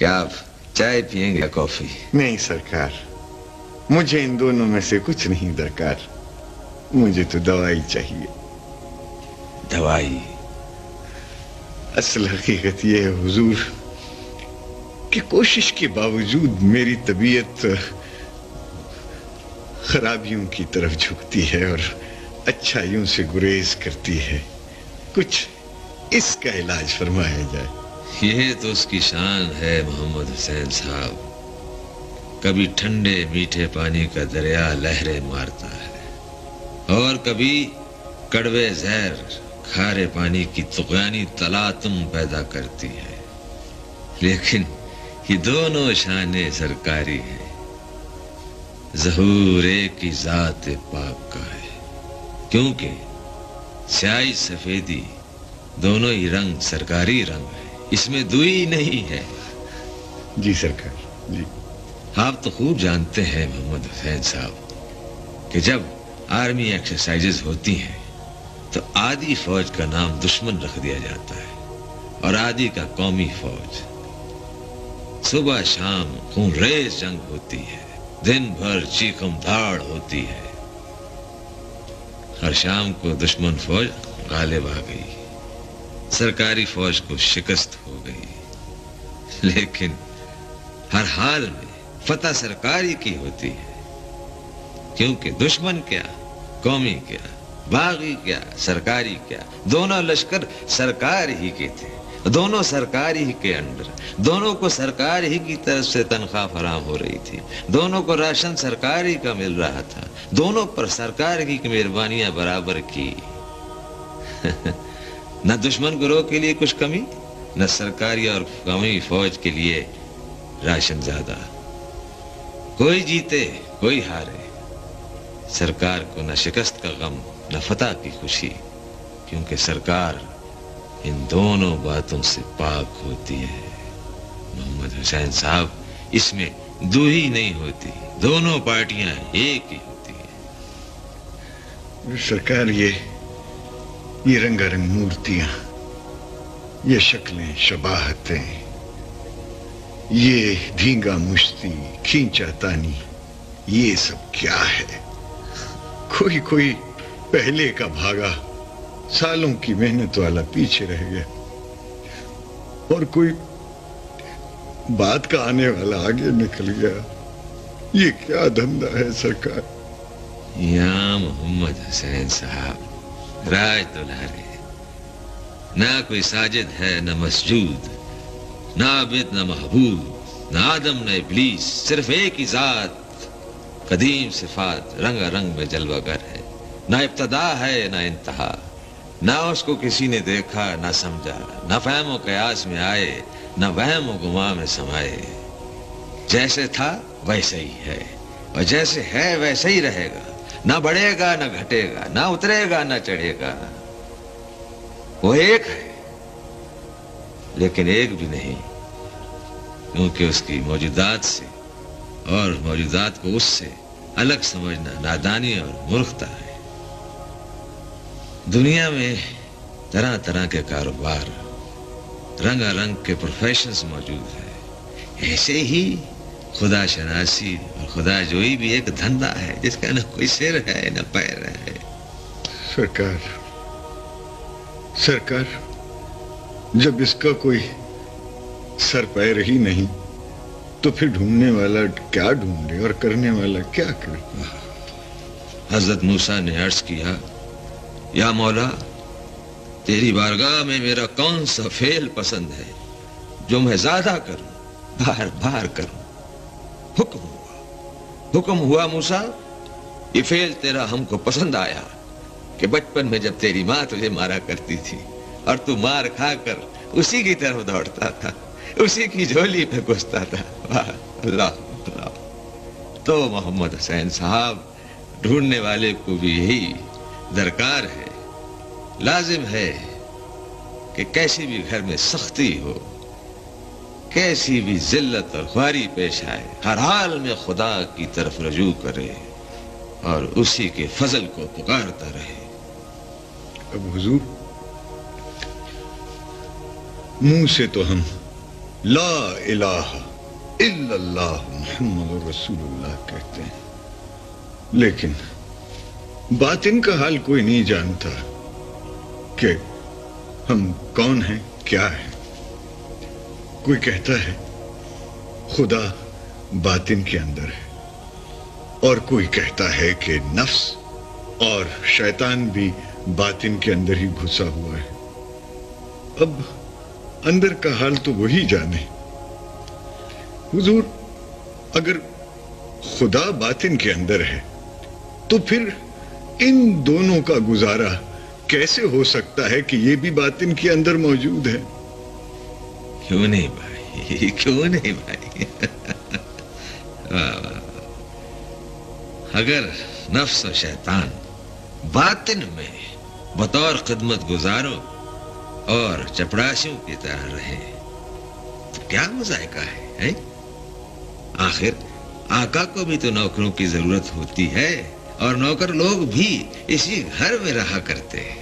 क्या आप चाय पिएंगे या कॉफी? नहीं सरकार, मुझे इन दोनों में से कुछ नहीं दरकार। मुझे तो दवाई चाहिए। दवाई? असल हकीकत ये है हुजूर कि कोशिश के बावजूद मेरी तबीयत खराबियों की तरफ झुकती है और अच्छाइयों से गुरेज करती है। कुछ इसका इलाज फरमाया जाए। ये तो उसकी शान है मोहम्मद हुसैन साहब। कभी ठंडे मीठे पानी का दरिया लहरें मारता है और कभी कड़वे जहर खारे पानी की तुग़यानी तलातुम पैदा करती है। लेकिन ये दोनों शाने सरकारी है। ज़हूर एक ही ज़ात पाक का है, क्योंकि स्याही सफेदी दोनों ही रंग सरकारी रंग है, इसमें दुई नहीं है। जी सरकार जी। आप तो खूब जानते हैं मोहम्मद हुसैन साहब कि जब आर्मी एक्सरसाइजेस होती हैं तो आधी फौज का नाम दुश्मन रख दिया जाता है और आधी का कौमी फौज। सुबह शाम खून रेज जंग होती है, दिन भर चीखम धाड़ होती है और शाम को दुश्मन फौज गालिब आ गई, सरकारी फौज को शिकस्त हो गई। लेकिन हर हाल में फतह सरकारी की होती है, क्योंकि दुश्मन क्या, कौमी क्या, बागी क्या, सरकारी क्या, दोनों लश्कर सरकार ही के थे, दोनों सरकार ही के अंडर, दोनों को सरकार ही की तरफ से तनख्वाह फराहम हो रही थी, दोनों को राशन सरकार ही का मिल रहा था, दोनों पर सरकार की मेहरबानियां बराबर की। न दुश्मन गुरोह के लिए कुछ कमी, न सरकारी और कौमी फौज के लिए राशन ज्यादा। कोई जीते कोई हारे, सरकार को न शिकस्त का गम न फतह की खुशी, क्योंकि सरकार इन दोनों बातों से पाक होती है। मोहम्मद हुसैन साहब, इसमें दो ही नहीं होती, दोनों पार्टियां एक ही होती है। सरकार ये रंगारंग मूर्तियां, ये शक्लें शबाहतें, ये धींगा मुश्ती खींचा तानी, ये सब क्या है? कोई पहले का भागा सालों की मेहनत वाला पीछे रह गया और कोई बात का आने वाला आगे निकल गया। ये क्या धंधा है सरकार? या मोहम्मद हुसैन साहब, राज दुलारे, ना कोई साजिद है न मसजूद, ना आबिद न महबूब, ना आदम न इब्लीस, सिर्फ एक ही जात कदीम सिफात रंगा रंग में जलवागर है। ना इब्तदा है ना इंतहा, ना उसको किसी ने देखा ना समझा, ना फहम कयास में आए ना वहम गुमा में समाए। जैसे था वैसे ही है और जैसे है वैसे ही रहेगा, ना बढ़ेगा ना घटेगा, ना उतरेगा ना चढ़ेगा। वो एक है, लेकिन एक भी नहीं, क्योंकि उसकी मौजूदात से और मौजूदात को उससे अलग समझना नादानी और मूर्खता है। दुनिया में तरह तरह के कारोबार, रंगारंग के प्रोफेशंस मौजूद है। ऐसे ही खुदा शनासी और खुदा जोई भी एक धंधा है जिसका न कोई सिर है न पैर है। सरकार, जब इसका कोई सर पैर ही नहीं तो फिर ढूंढने वाला क्या ढूंढे और करने वाला क्या करे? हजरत मूसा ने अर्ज किया, या मौला, तेरी बारगाह में मेरा कौन सा फेल पसंद है जो मैं ज्यादा करूं, बार बार करूं? हुक्म हुआ मूसा, ये फेल तेरा हमको पसंद आया कि बचपन में जब तेरी माँ तुझे मारा करती थी और तू मार खाकर उसी की तरफ दौड़ता था, उसी की झोली पे घुसता था। वाह अल्लाह अल्लाह। तो मोहम्मद हुसैन साहब, ढूंढने वाले को भी यही दरकार है, लाजिम है कि कैसी भी घर में सख्ती हो, कैसी भी जिल्लत और ख्वारी पेश आए, हर हाल में खुदा की तरफ रजू करे और उसी के फजल को पुकारता रहे। अब हुजूर, मुंह से तो हम لا الہ الا اللہ محمد رسول اللہ کہتے ہیں، لیکن باطن کا حال کوئی نہیں جانتا کہ ہم کون ہیں، کیا ہیں۔ کوئی کہتا ہے خدا باطن کے اندر ہے، اور کوئی کہتا ہے کہ نفس اور شیطان بھی باطن کے اندر ہی گھسا ہوا ہے۔ اب اندر کا حال تو وہی جانے۔ حضور، اگر خدا باطن کے اندر ہے تو پھر ان دونوں کا گزارا کیسے ہو سکتا ہے کہ یہ بھی باطن کے اندر موجود ہے؟ کیوں نہیں بھائی، کیوں نہیں بھائی؟ اگر نفس و شیطان باطن میں بطور خدمت گزاروں اور چپڑاسیوں کی طرح رہے تو کیا مذائقہ ہے؟ آخر آقا کو بھی تو نوکروں کی ضرورت ہوتی ہے، اور نوکر لوگ بھی اسی گھر میں رہا کرتے ہیں۔